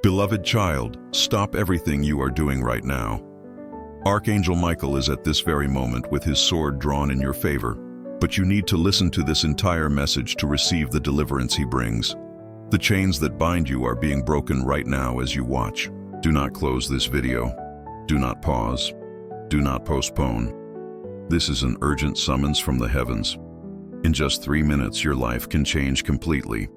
Beloved child, stop everything you are doing right now. Archangel Michael is at this very moment with his sword drawn in your favor, but you need to listen to this entire message to receive the deliverance he brings. The chains that bind you are being broken right now as you watch. Do not close this video. Do not pause. Do not postpone. This is an urgent summons from the heavens. In just 3 minutes, your life can change completely.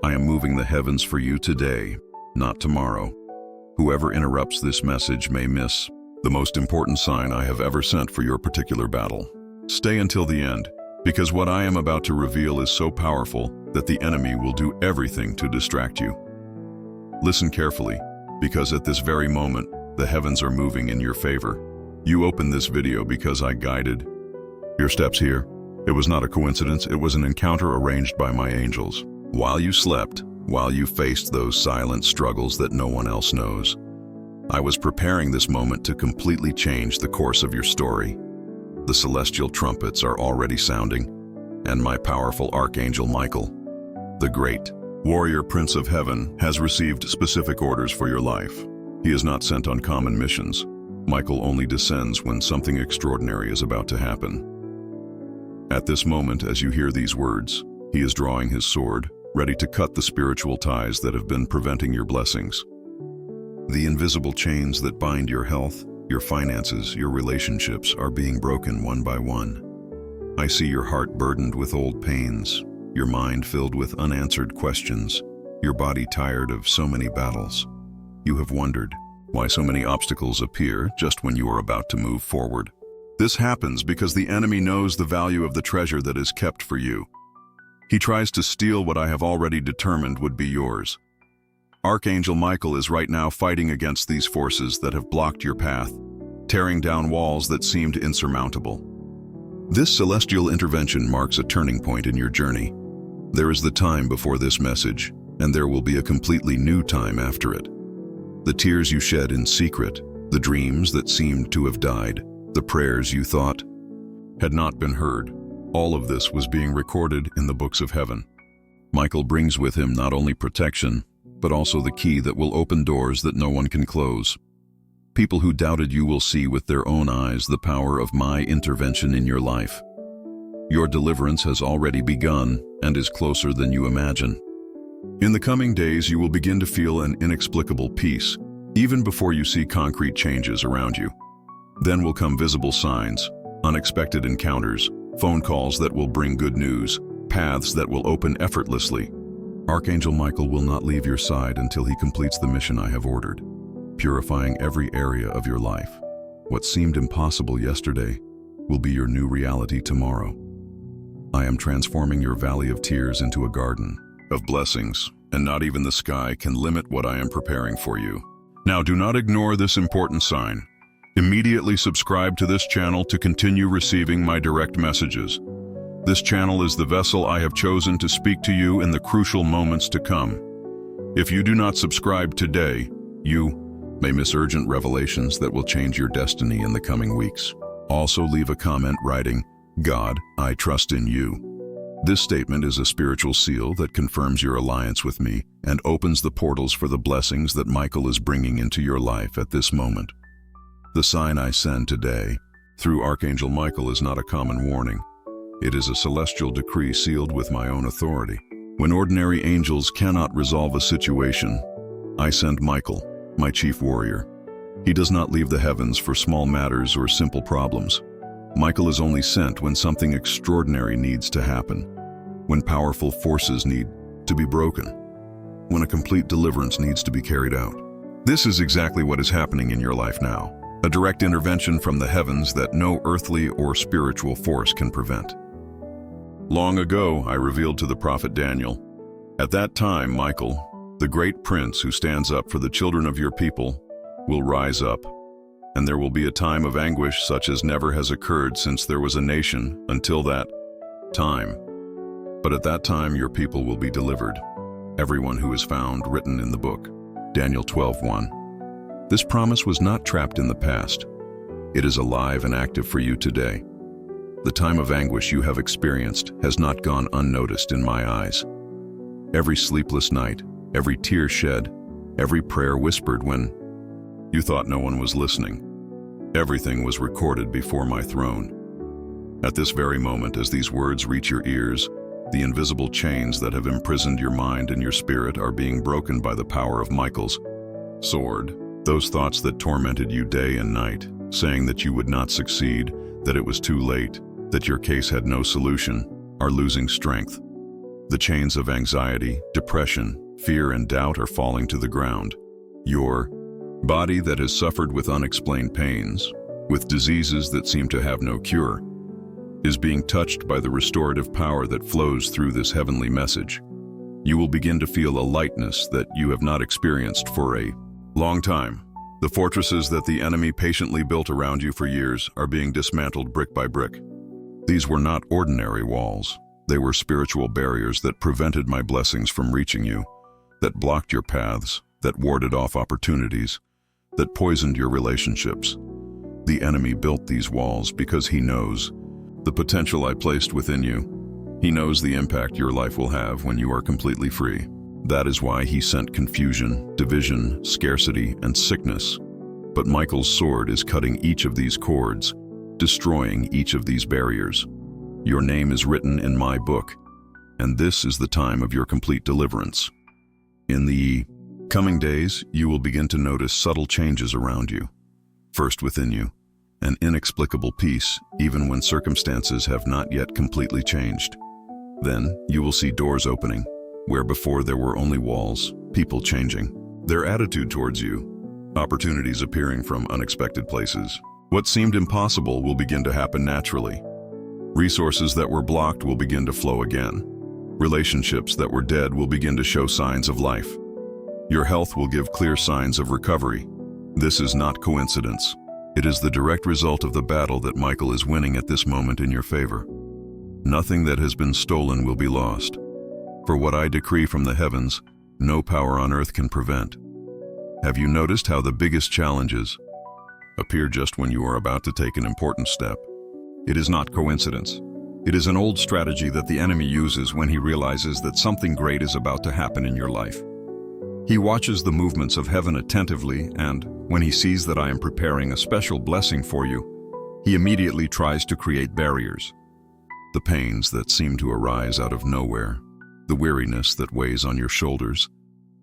I am moving the heavens for you today, not tomorrow. Whoever interrupts this message may miss the most important sign I have ever sent for your particular battle. Stay until the end, because what I am about to reveal is so powerful that the enemy will do everything to distract you. Listen carefully, because at this very moment, the heavens are moving in your favor. You opened this video because I guided your steps here. It was not a coincidence, it was an encounter arranged by my angels. While you slept, while you faced those silent struggles that no one else knows, I was preparing this moment to completely change the course of your story. The celestial trumpets are already sounding, and my powerful Archangel Michael, the great warrior prince of heaven, has received specific orders for your life. He is not sent on common missions. Michael only descends when something extraordinary is about to happen. At this moment, as you hear these words, he is drawing his sword, ready to cut the spiritual ties that have been preventing your blessings. The invisible chains that bind your health, your finances, your relationships are being broken one by one. I see your heart burdened with old pains, your mind filled with unanswered questions, your body tired of so many battles. You have wondered why so many obstacles appear just when you are about to move forward. This happens because the enemy knows the value of the treasure that is kept for you. He tries to steal what I have already determined would be yours. Archangel Michael is right now fighting against these forces that have blocked your path, tearing down walls that seemed insurmountable. This celestial intervention marks a turning point in your journey. There is the time before this message, and there will be a completely new time after it. The tears you shed in secret, the dreams that seemed to have died, the prayers you thought had not been heard, all of this was being recorded in the books of heaven. Michael brings with him not only protection, but also the key that will open doors that no one can close. People who doubted you will see with their own eyes the power of my intervention in your life. Your deliverance has already begun and is closer than you imagine. In the coming days, you will begin to feel an inexplicable peace, even before you see concrete changes around you. Then will come visible signs, unexpected encounters, phone calls that will bring good news, paths that will open effortlessly. Archangel Michael will not leave your side until he completes the mission I have ordered, purifying every area of your life. What seemed impossible yesterday will be your new reality tomorrow. I am transforming your valley of tears into a garden of blessings, and not even the sky can limit what I am preparing for you. Now, do not ignore this important sign. Immediately subscribe to this channel to continue receiving my direct messages. This channel is the vessel I have chosen to speak to you in the crucial moments to come. If you do not subscribe today, you may miss urgent revelations that will change your destiny in the coming weeks. Also, leave a comment writing, "God, I trust in you." This statement is a spiritual seal that confirms your alliance with me and opens the portals for the blessings that Michael is bringing into your life at this moment. The sign I send today through Archangel Michael is not a common warning. It is a celestial decree sealed with my own authority. When ordinary angels cannot resolve a situation, I send Michael, my chief warrior. He does not leave the heavens for small matters or simple problems. Michael is only sent when something extraordinary needs to happen, when powerful forces need to be broken, when a complete deliverance needs to be carried out. This is exactly what is happening in your life now, a direct intervention from the heavens that no earthly or spiritual force can prevent. Long ago, I revealed to the prophet Daniel. At that time, Michael, the great prince who stands up for the children of your people, will rise up, and there will be a time of anguish such as never has occurred since there was a nation until that time. But at that time, your people will be delivered, everyone who is found written in the book. Daniel 12:1. This promise was not trapped in the past. It is alive and active for you today. The time of anguish you have experienced has not gone unnoticed in my eyes. Every sleepless night, every tear shed, Every prayer whispered when you thought no one was listening. Everything was recorded before my throne. At this very moment, as these words reach your ears, the invisible chains that have imprisoned your mind and your spirit are being broken by the power of Michael's sword. Those thoughts that tormented you day and night, saying that you would not succeed, that it was too late, that your case had no solution, are losing strength. The chains of anxiety, depression, fear, and doubt are falling to the ground. Your body that has suffered with unexplained pains, with diseases that seem to have no cure, is being touched by the restorative power that flows through this heavenly message. You will begin to feel a lightness that you have not experienced for a long time. The fortresses that the enemy patiently built around you for years are being dismantled brick by brick. These were not ordinary walls. They were spiritual barriers that prevented my blessings from reaching you, that blocked your paths, that warded off opportunities, that poisoned your relationships. The enemy built these walls because he knows the potential I placed within you. He knows the impact your life will have when you are completely free. That is why he sent confusion, division, scarcity, and sickness. But Michael's sword is cutting each of these cords, destroying each of these barriers. Your name is written in my book, and this is the time of your complete deliverance. In the coming days, you will begin to notice subtle changes around you. First within you, an inexplicable peace, even when circumstances have not yet completely changed. Then you will see doors opening, where before there were only walls, people changing. Their attitude towards you, opportunities appearing from unexpected places. What seemed impossible will begin to happen naturally. Resources that were blocked will begin to flow again. Relationships that were dead will begin to show signs of life. Your health will give clear signs of recovery. This is not coincidence. It is the direct result of the battle that Michael is winning at this moment in your favor. Nothing that has been stolen will be lost. For what I decree from the heavens, no power on earth can prevent. Have you noticed how the biggest challenges appear just when you are about to take an important step? It is not coincidence. It is an old strategy that the enemy uses when he realizes that something great is about to happen in your life. He watches the movements of heaven attentively, and when he sees that I am preparing a special blessing for you, he immediately tries to create barriers. The pains that seem to arise out of nowhere, the weariness that weighs on your shoulders,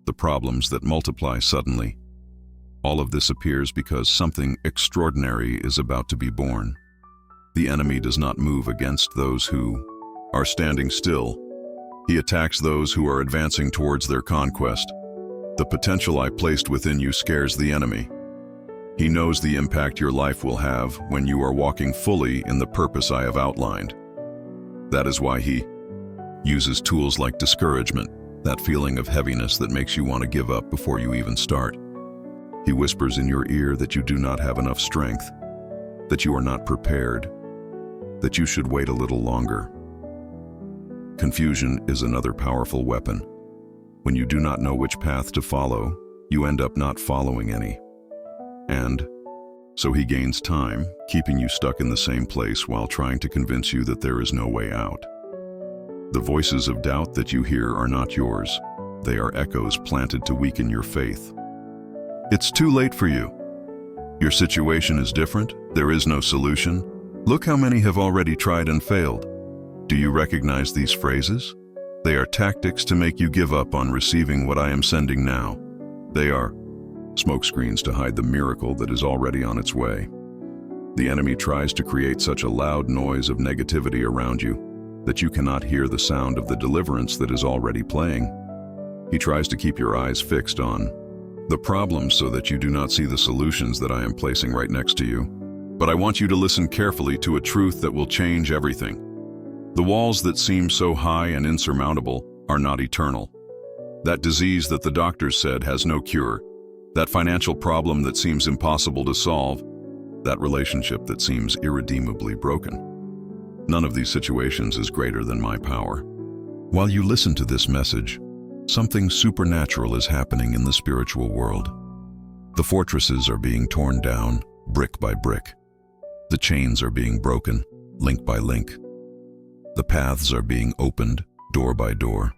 the problems that multiply suddenly, all of this appears because something extraordinary is about to be born. The enemy does not move against those who are standing still. He attacks those who are advancing towards their conquest. The potential I placed within you scares the enemy. He knows the impact your life will have when you are walking fully in the purpose I have outlined. That is why he uses tools like discouragement, that feeling of heaviness that makes you want to give up before you even start. He whispers in your ear that you do not have enough strength, that you are not prepared, that you should wait a little longer. Confusion is another powerful weapon. When you do not know which path to follow, you end up not following any. And so he gains time, keeping you stuck in the same place while trying to convince you that there is no way out. The voices of doubt that you hear are not yours. They are echoes planted to weaken your faith. It's too late for you. Your situation is different. There is no solution. Look how many have already tried and failed. Do you recognize these phrases? They are tactics to make you give up on receiving what I am sending now. They are smokescreens to hide the miracle that is already on its way. The enemy tries to create such a loud noise of negativity around you that you cannot hear the sound of the deliverance that is already playing. He tries to keep your eyes fixed on the problems so that you do not see the solutions that I am placing right next to you. But I want you to listen carefully to a truth that will change everything. The walls that seem so high and insurmountable are not eternal. That disease that the doctors said has no cure, that financial problem that seems impossible to solve, that relationship that seems irredeemably broken. None of these situations is greater than my power. While you listen to this message, something supernatural is happening in the spiritual world. The fortresses are being torn down, brick by brick. The chains are being broken, link by link. The paths are being opened, door by door.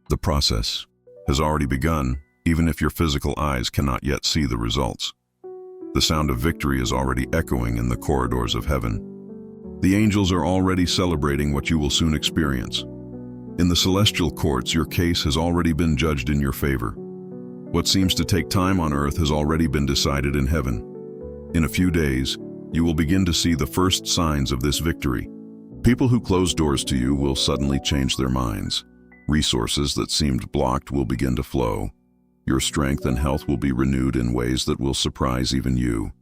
The process has already begun, even if your physical eyes cannot yet see the results. The sound of victory is already echoing in the corridors of heaven. The angels are already celebrating what you will soon experience. In the celestial courts, your case has already been judged in your favor. What seems to take time on earth has already been decided in heaven. In a few days, you will begin to see the first signs of this victory. People who close doors to you will suddenly change their minds. Resources that seemed blocked will begin to flow. Your strength and health will be renewed in ways that will surprise even you.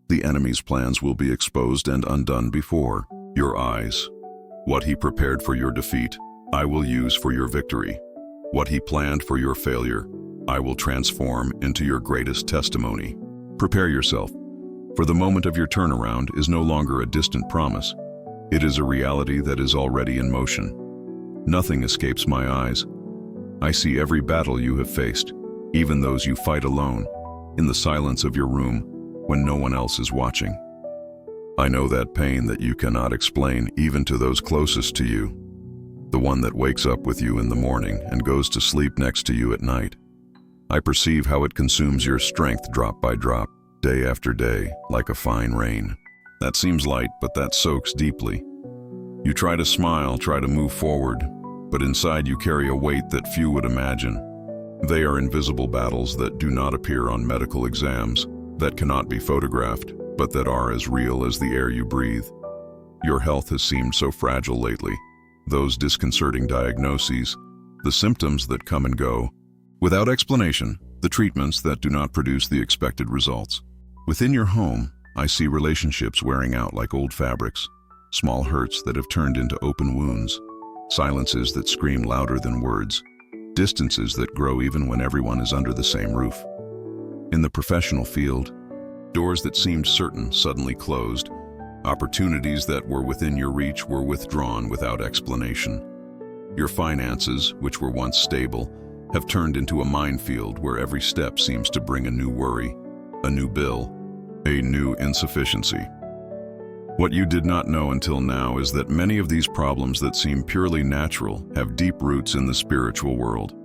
The enemy's plans will be exposed and undone before your eyes. What he prepared for your defeat, I will use for your victory. What he planned for your failure, I will transform into your greatest testimony. Prepare yourself, for the moment of your turnaround is no longer a distant promise. It is a reality that is already in motion. Nothing escapes my eyes. I see every battle you have faced, even those you fight alone, in the silence of your room when no one else is watching. I know that pain that you cannot explain even to those closest to you. The one that wakes up with you in the morning and goes to sleep next to you at night. I perceive how it consumes your strength drop by drop, day after day, like a fine rain. That seems light, but that soaks deeply. You try to smile, try to move forward, but inside you carry a weight that few would imagine. They are invisible battles that do not appear on medical exams, that cannot be photographed, but that are as real as the air you breathe. Your health has seemed so fragile lately. Those disconcerting diagnoses, the symptoms that come and go, without explanation, the treatments that do not produce the expected results. Within your home, I see relationships wearing out like old fabrics, small hurts that have turned into open wounds, silences that scream louder than words, distances that grow even when everyone is under the same roof. In the professional field, doors that seemed certain suddenly closed. Opportunities that were within your reach were withdrawn without explanation. Your finances, which were once stable, have turned into a minefield where every step seems to bring a new worry, a new bill, a new insufficiency. What you did not know until now is that many of these problems that seem purely natural have deep roots in the spiritual world.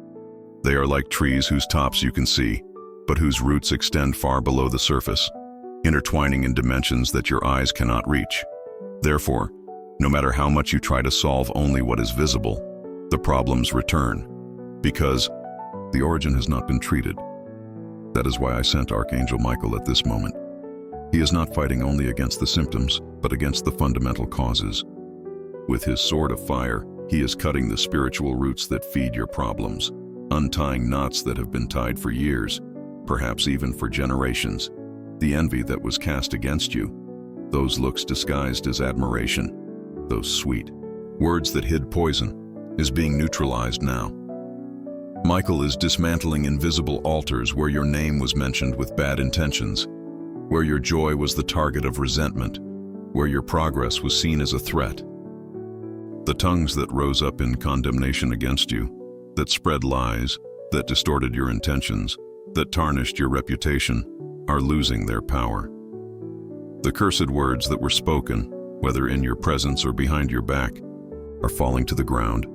They are like trees whose tops you can see, but whose roots extend far below the surface, intertwining in dimensions that your eyes cannot reach. Therefore, no matter how much you try to solve only what is visible, the problems return, because the origin has not been treated. That is why I sent Archangel Michael at this moment. He is not fighting only against the symptoms, but against the fundamental causes. With his sword of fire, he is cutting the spiritual roots that feed your problems, untying knots that have been tied for years, perhaps even for generations. The envy that was cast against you, those looks disguised as admiration, those sweet words that hid poison, is being neutralized now. Michael is dismantling invisible altars where your name was mentioned with bad intentions, where your joy was the target of resentment, where your progress was seen as a threat. The tongues that rose up in condemnation against you, that spread lies, that distorted your intentions, that tarnished your reputation, are losing their power. The cursed words that were spoken, whether in your presence or behind your back, are falling to the ground,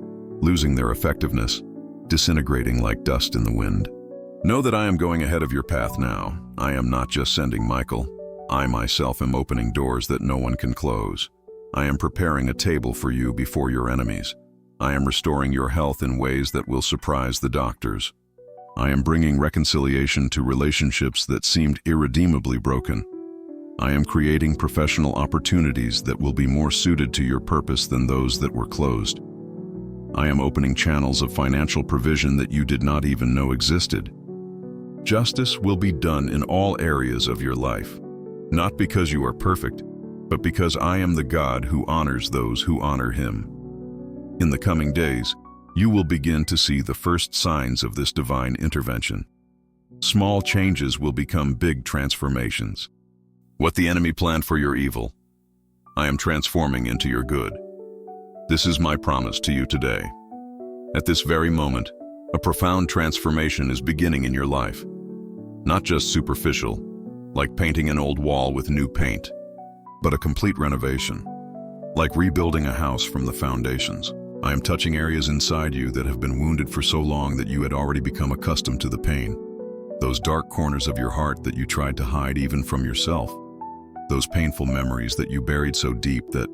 losing their effectiveness, disintegrating like dust in the wind. Know that I am going ahead of your path now. I am not just sending Michael. I myself am opening doors that no one can close. I am preparing a table for you before your enemies. I am restoring your health in ways that will surprise the doctors. I am bringing reconciliation to relationships that seemed irredeemably broken. I am creating professional opportunities that will be more suited to your purpose than those that were closed. I am opening channels of financial provision that you did not even know existed. Justice will be done in all areas of your life, not because you are perfect, but because I am the God who honors those who honor him. In the coming days, you will begin to see the first signs of this divine intervention. Small changes will become big transformations. What the enemy planned for your evil, I am transforming into your good. This is my promise to you today. At this very moment, a profound transformation is beginning in your life. Not just superficial, like painting an old wall with new paint, but a complete renovation, like rebuilding a house from the foundations. I am touching areas inside you that have been wounded for so long that you had already become accustomed to the pain. Those dark corners of your heart that you tried to hide even from yourself. Those painful memories that you buried so deep that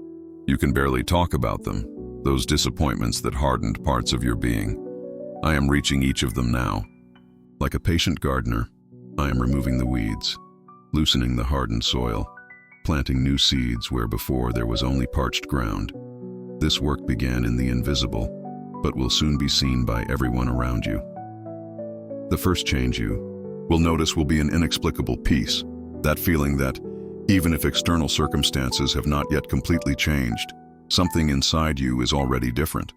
you can barely talk about them. Those disappointments that hardened parts of your being. I am reaching each of them now. Like a patient gardener, I am removing the weeds, loosening the hardened soil, planting new seeds where before there was only parched ground. This work began in the invisible, but will soon be seen by everyone around you. The first change you will notice will be an inexplicable peace, that feeling that, even if external circumstances have not yet completely changed, something inside you is already different.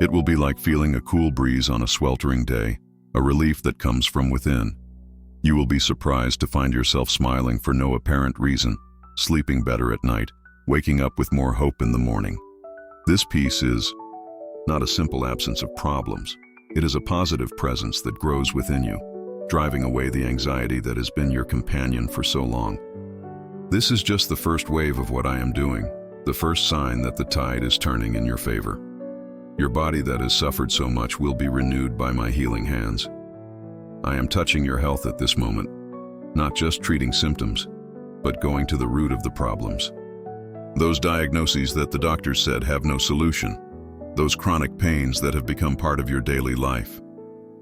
It will be like feeling a cool breeze on a sweltering day, a relief that comes from within. You will be surprised to find yourself smiling for no apparent reason, sleeping better at night, waking up with more hope in the morning. This peace is not a simple absence of problems. It is a positive presence that grows within you, driving away the anxiety that has been your companion for so long. This is just the first wave of what I am doing, the first sign that the tide is turning in your favor. Your body that has suffered so much will be renewed by my healing hands. I am touching your health at this moment, not just treating symptoms, but going to the root of the problems. Those diagnoses that the doctors said have no solution, those chronic pains that have become part of your daily life,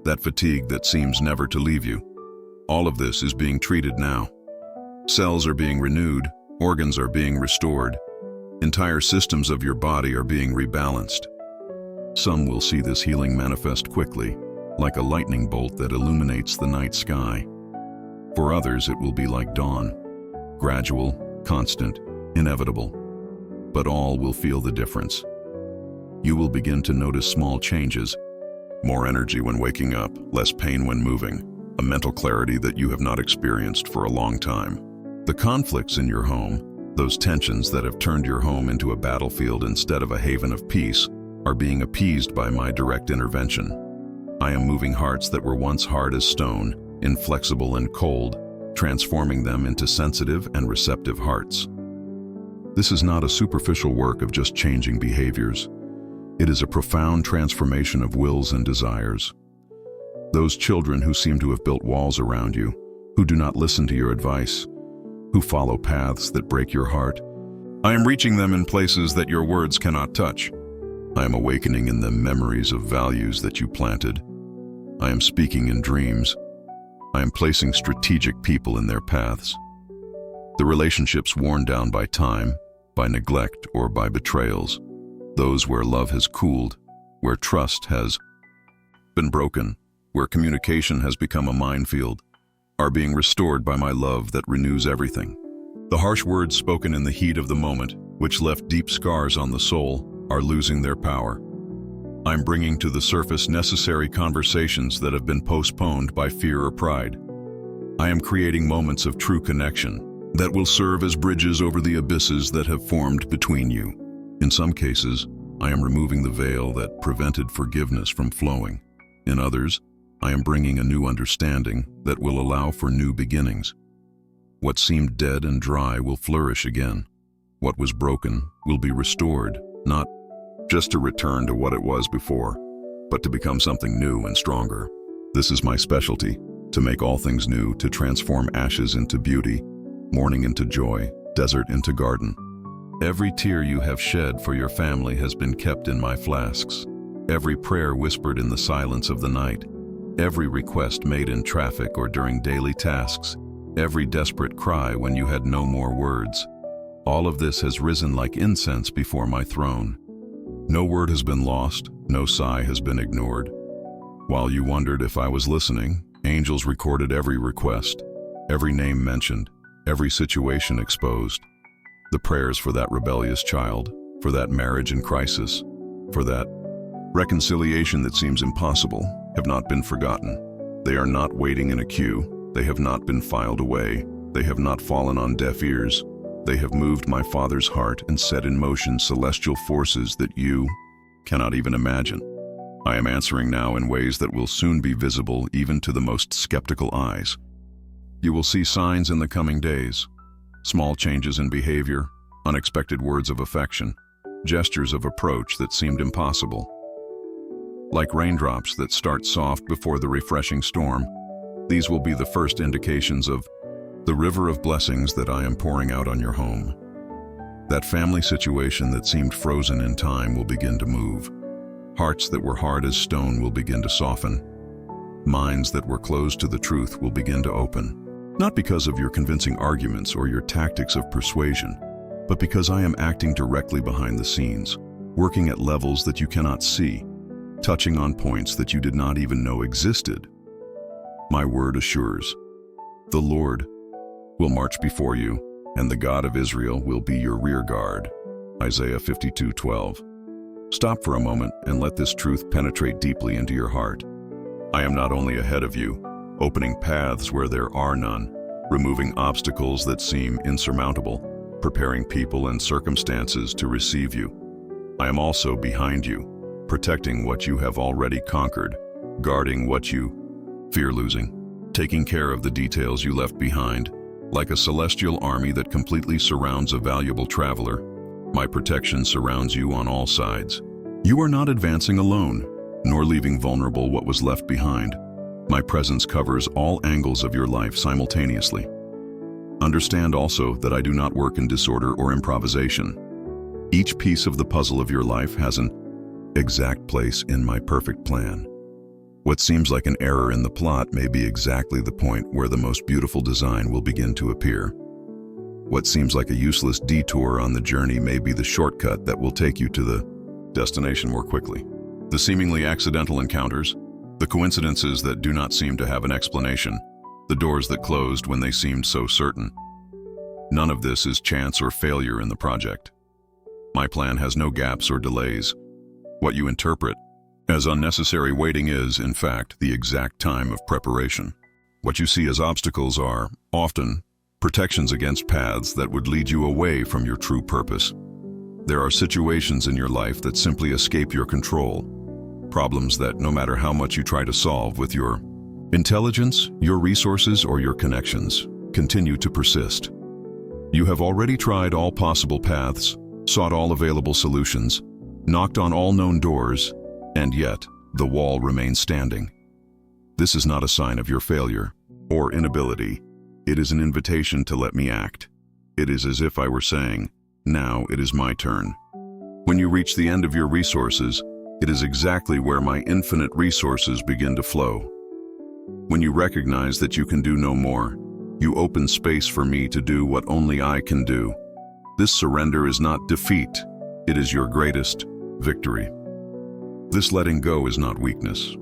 that fatigue that seems never to leave you. All of this is being treated now. Cells are being renewed, organs are being restored, entire systems of your body are being rebalanced. Some will see this healing manifest quickly, like a lightning bolt that illuminates the night sky. For others, it will be like dawn, gradual, constant, inevitable. But all will feel the difference. You will begin to notice small changes, more energy when waking up, less pain when moving, a mental clarity that you have not experienced for a long time. The conflicts in your home, those tensions that have turned your home into a battlefield instead of a haven of peace, are being appeased by my direct intervention. I am moving hearts that were once hard as stone, inflexible and cold, transforming them into sensitive and receptive hearts. This is not a superficial work of just changing behaviors. It is a profound transformation of wills and desires. Those children who seem to have built walls around you, who do not listen to your advice, who follow paths that break your heart, I am reaching them in places that your words cannot touch. I am awakening in them memories of values that you planted. I am speaking in dreams. I am placing strategic people in their paths. The relationships worn down by time, by neglect, or by betrayals, those where love has cooled, where trust has been broken, where communication has become a minefield, are being restored by my love that renews everything. The harsh words spoken in the heat of the moment, which left deep scars on the soul, are losing their power. I'm bringing to the surface necessary conversations that have been postponed by fear or pride. I am creating moments of true connection that will serve as bridges over the abysses that have formed between you. In some cases, I am removing the veil that prevented forgiveness from flowing. In others, I am bringing a new understanding that will allow for new beginnings. What seemed dead and dry will flourish again. What was broken will be restored, not just to return to what it was before, but to become something new and stronger. This is my specialty, to make all things new, to transform ashes into beauty, mourning into joy, desert into garden. Every tear you have shed for your family has been kept in my flasks. Every prayer whispered in the silence of the night, every request made in traffic or during daily tasks, every desperate cry when you had no more words. All of this has risen like incense before my throne. No word has been lost, no sigh has been ignored. While you wondered if I was listening, angels recorded every request, every name mentioned, every situation exposed. The prayers for that rebellious child, for that marriage in crisis, for that reconciliation that seems impossible, have not been forgotten. They are not waiting in a queue. They have not been filed away. They have not fallen on deaf ears. They have moved my Father's heart and set in motion celestial forces that you cannot even imagine. I am answering now in ways that will soon be visible even to the most skeptical eyes. You will see signs in the coming days, small changes in behavior, unexpected words of affection, gestures of approach that seemed impossible. Like raindrops that start soft before the refreshing storm, These will be the first indications of the river of blessings that I am pouring out on your home. That family situation that seemed frozen in time will begin to move. Hearts that were hard as stone will begin to soften. Minds that were closed to the truth will begin to open. Not because of your convincing arguments or your tactics of persuasion, but because I am acting directly behind the scenes, working at levels that you cannot see, touching on points that you did not even know existed. My word assures, the Lord will march before you, and the God of Israel will be your rear guard. Isaiah 52:12. Stop for a moment and let this truth penetrate deeply into your heart. I am not only ahead of you, opening paths where there are none, removing obstacles that seem insurmountable, preparing people and circumstances to receive you. I am also behind you, protecting what you have already conquered, guarding what you fear losing, taking care of the details you left behind. Like a celestial army that completely surrounds a valuable traveler, my protection surrounds you on all sides. You are not advancing alone, nor leaving vulnerable what was left behind. My presence covers all angles of your life simultaneously. Understand also that I do not work in disorder or improvisation. Each piece of the puzzle of your life has an exact place in my perfect plan. What seems like an error in the plot may be exactly the point where the most beautiful design will begin to appear. What seems like a useless detour on the journey may be the shortcut that will take you to the destination more quickly. The seemingly accidental encounters, the coincidences that do not seem to have an explanation, the doors that closed when they seemed so certain. None of this is chance or failure in the project. My plan has no gaps or delays. What you interpret as unnecessary waiting is, in fact, the exact time of preparation. What you see as obstacles are, often, protections against paths that would lead you away from your true purpose. There are situations in your life that simply escape your control, problems that, no matter how much you try to solve with your intelligence, your resources, or your connections, continue to persist. You have already tried all possible paths, sought all available solutions, knocked on all known doors, and yet, the wall remains standing. This is not a sign of your failure or inability. It is an invitation to let me act. It is as if I were saying, now it is my turn. When you reach the end of your resources, it is exactly where my infinite resources begin to flow. When you recognize that you can do no more, you open space for me to do what only I can do. This surrender is not defeat. It is your greatest victory. This letting go is not weakness.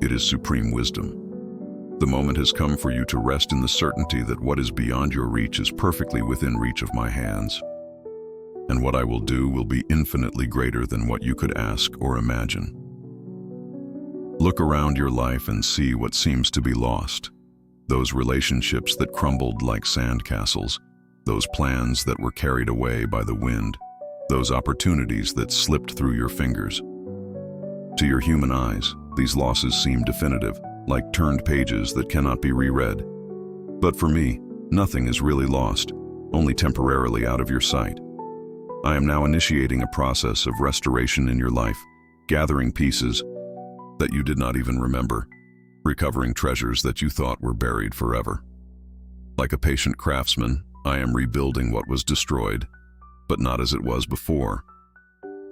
It is supreme wisdom. The moment has come for you to rest in the certainty that what is beyond your reach is perfectly within reach of my hands. And what I will do will be infinitely greater than what you could ask or imagine. Look around your life and see what seems to be lost. Those relationships that crumbled like sandcastles, those plans that were carried away by the wind, those opportunities that slipped through your fingers. To your human eyes, these losses seem definitive, like turned pages that cannot be reread. But for me, nothing is really lost, only temporarily out of your sight. I am now initiating a process of restoration in your life, gathering pieces that you did not even remember, recovering treasures that you thought were buried forever. Like a patient craftsman, I am rebuilding what was destroyed, but not as it was before.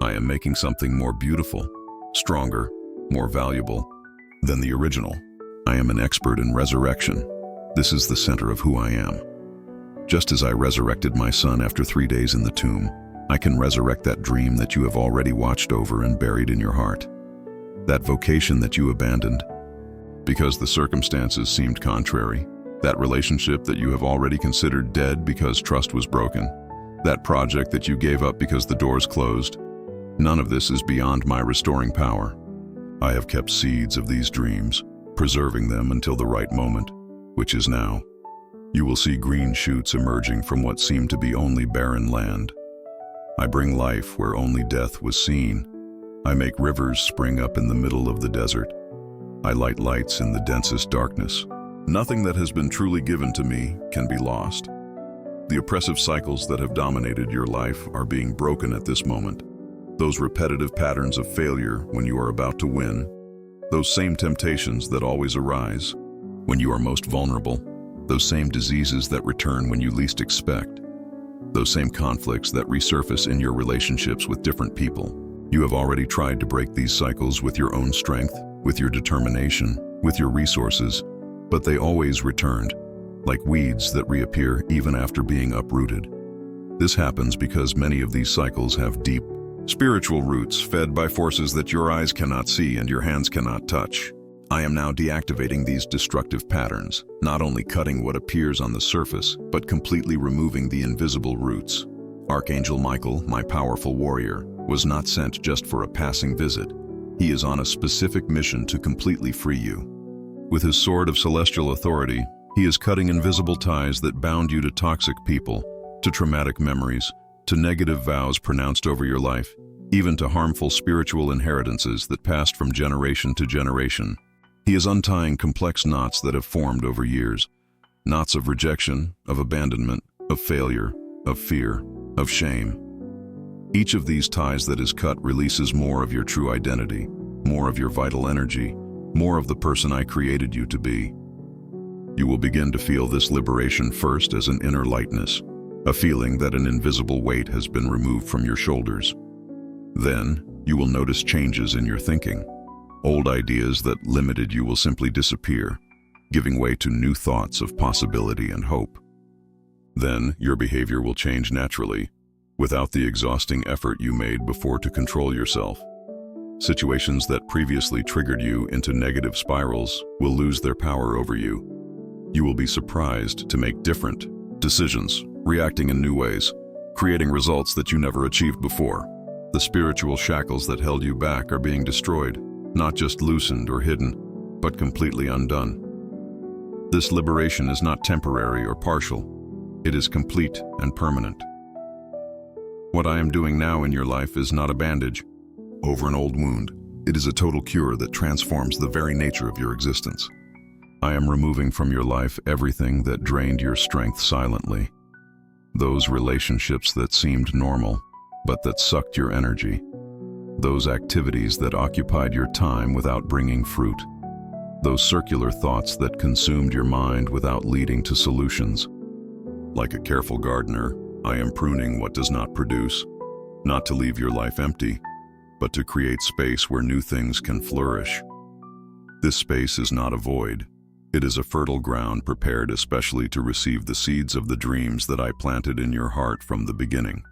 I am making something more beautiful, stronger, more valuable than the original. I am an expert in resurrection. This is the center of who I am. Just as I resurrected my son after 3 days in the tomb, I can resurrect that dream that you have already watched over and buried in your heart. That vocation that you abandoned because the circumstances seemed contrary. That relationship that you have already considered dead because trust was broken. That project that you gave up because the doors closed. None of this is beyond my restoring power. I have kept seeds of these dreams, preserving them until the right moment, which is now. You will see green shoots emerging from what seemed to be only barren land. I bring life where only death was seen. I make rivers spring up in the middle of the desert. I light lights in the densest darkness. Nothing that has been truly given to me can be lost. The oppressive cycles that have dominated your life are being broken at this moment. Those repetitive patterns of failure when you are about to win, those same temptations that always arise when you are most vulnerable, those same diseases that return when you least expect, those same conflicts that resurface in your relationships with different people. You have already tried to break these cycles with your own strength, with your determination, with your resources, but they always returned, like weeds that reappear even after being uprooted. This happens because many of these cycles have deep, spiritual roots fed by forces that your eyes cannot see and your hands cannot touch. I am now deactivating these destructive patterns, not only cutting what appears on the surface, but completely removing the invisible roots. Archangel Michael, my powerful warrior, was not sent just for a passing visit. He is on a specific mission to completely free you. With his sword of celestial authority, he is cutting invisible ties that bound you to toxic people, to traumatic memories, to negative vows pronounced over your life, even to harmful spiritual inheritances that passed from generation to generation. He is untying complex knots that have formed over years, knots of rejection, of abandonment, of failure, of fear, of shame. Each of these ties that is cut releases more of your true identity, more of your vital energy, more of the person I created you to be. You will begin to feel this liberation first as an inner lightness, a feeling that an invisible weight has been removed from your shoulders. Then, you will notice changes in your thinking. Old ideas that limited you will simply disappear, giving way to new thoughts of possibility and hope. Then, your behavior will change naturally, without the exhausting effort you made before to control yourself. Situations that previously triggered you into negative spirals will lose their power over you. You will be surprised to make different decisions, reacting in new ways, creating results that you never achieved before. The spiritual shackles that held you back are being destroyed, not just loosened or hidden, but completely undone. This liberation is not temporary or partial. It is complete and permanent. What I am doing now in your life is not a bandage over an old wound. It is a total cure that transforms the very nature of your existence. I am removing from your life everything that drained your strength silently. Those relationships that seemed normal, but that sucked your energy. Those activities that occupied your time without bringing fruit. Those circular thoughts that consumed your mind without leading to solutions. Like a careful gardener, I am pruning what does not produce, not to leave your life empty, but to create space where new things can flourish. This space is not a void. It is a fertile ground prepared especially to receive the seeds of the dreams that I planted in your heart from the beginning.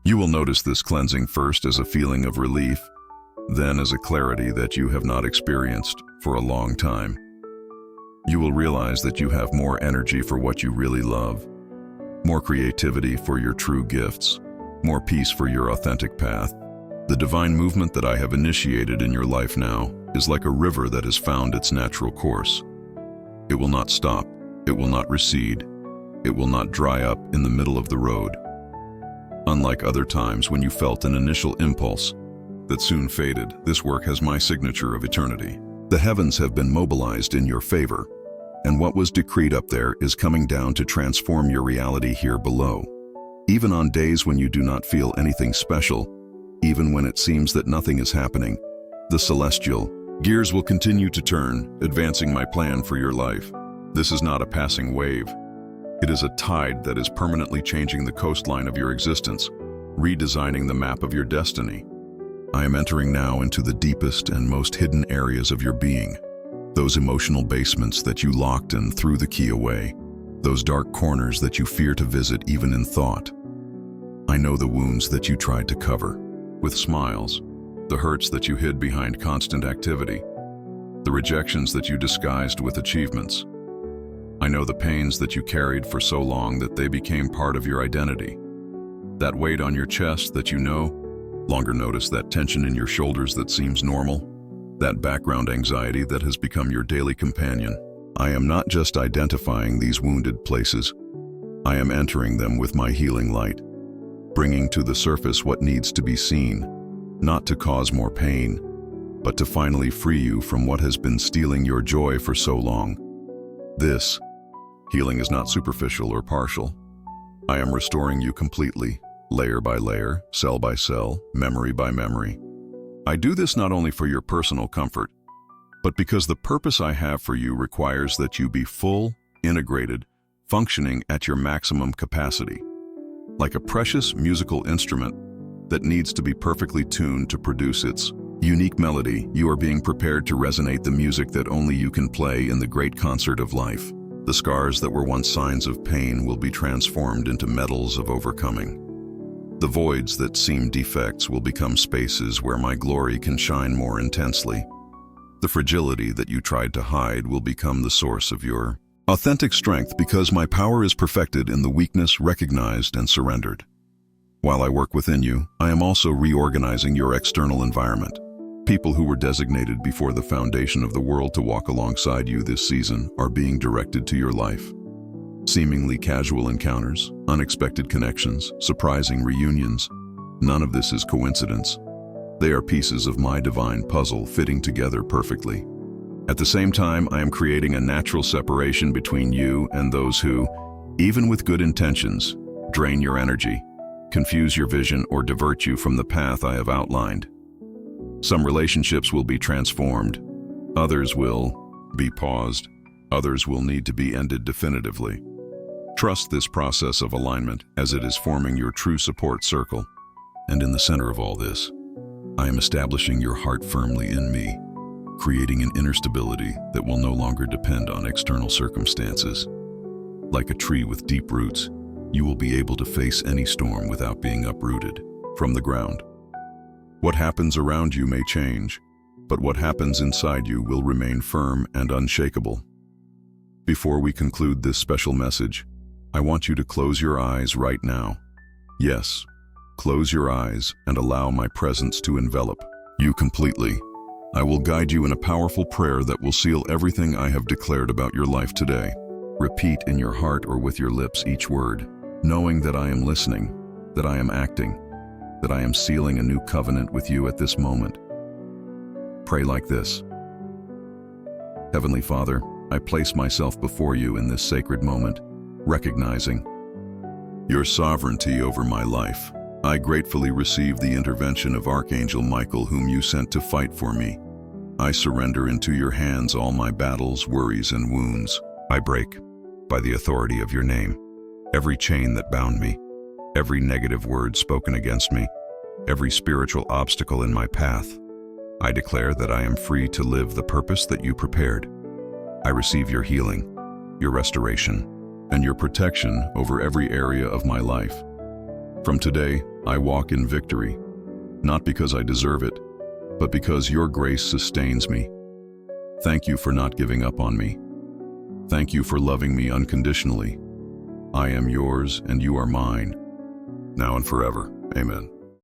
You will notice this cleansing first as a feeling of relief, then as a clarity that you have not experienced for a long time. You will realize that you have more energy for what you really love, more creativity for your true gifts, more peace for your authentic path. The divine movement that I have initiated in your life now is like a river that has found its natural course. It will not stop, it will not recede, it will not dry up in the middle of the road. Unlike other times when you felt an initial impulse that soon faded, this work has my signature of eternity. The heavens have been mobilized in your favor, and what was decreed up there is coming down to transform your reality here below. Even on days when you do not feel anything special, even when it seems that nothing is happening, the celestial gears will continue to turn, advancing my plan for your life. This is not a passing wave. It is a tide that is permanently changing the coastline of your existence, redesigning the map of your destiny. I am entering now into the deepest and most hidden areas of your being, those emotional basements that you locked and threw the key away, those dark corners that you fear to visit even in thought. I know the wounds that you tried to cover with smiles, the hurts that you hid behind constant activity, the rejections that you disguised with achievements. I know the pains that you carried for so long that they became part of your identity. That weight on your chest that you no longer notice, that tension in your shoulders that seems normal, that background anxiety that has become your daily companion. I am not just identifying these wounded places. I am entering them with my healing light, bringing to the surface what needs to be seen, not to cause more pain, but to finally free you from what has been stealing your joy for so long. This healing is not superficial or partial. I am restoring you completely, layer by layer, cell by cell, memory by memory. I do this not only for your personal comfort, but because the purpose I have for you requires that you be full, integrated, functioning at your maximum capacity. Like a precious musical instrument that needs to be perfectly tuned to produce its unique melody, you are being prepared to resonate the music that only you can play in the great concert of life. The scars that were once signs of pain will be transformed into medals of overcoming. The voids that seem defects will become spaces where my glory can shine more intensely. The fragility that you tried to hide will become the source of your authentic strength, because my power is perfected in the weakness recognized and surrendered. While I work within you, I am also reorganizing your external environment. People who were designated before the foundation of the world to walk alongside you this season are being directed to your life. Seemingly casual encounters, unexpected connections, surprising reunions. None of this is coincidence. They are pieces of my divine puzzle fitting together perfectly. At the same time, I am creating a natural separation between you and those who, even with good intentions, drain your energy, confuse your vision, or divert you from the path I have outlined. Some relationships will be transformed, others will be paused, others will need to be ended definitively. Trust this process of alignment, as it is forming your true support circle. And in the center of all this, I am establishing your heart firmly in me, creating an inner stability that will no longer depend on external circumstances. Like a tree with deep roots, you will be able to face any storm without being uprooted from the ground. What happens around you may change, but what happens inside you will remain firm and unshakable. Before we conclude this special message, I want you to close your eyes right now. Yes, close your eyes and allow my presence to envelop you completely. I will guide you in a powerful prayer that will seal everything I have declared about your life today. Repeat in your heart or with your lips each word, knowing that I am listening, that I am acting, that I am sealing a new covenant with you at this moment. Pray like this. Heavenly Father, I place myself before you in this sacred moment, recognizing your sovereignty over my life. I gratefully receive the intervention of Archangel Michael, whom you sent to fight for me. I surrender into your hands all my battles, worries, and wounds. I break, by the authority of your name, every chain that bound me, every negative word spoken against me, every spiritual obstacle in my path. I declare that I am free to live the purpose that you prepared. I receive your healing, your restoration, and your protection over every area of my life. From today, I walk in victory, not because I deserve it, but because your grace sustains me. Thank you for not giving up on me. Thank you for loving me unconditionally. I am yours and you are mine, now and forever. Amen.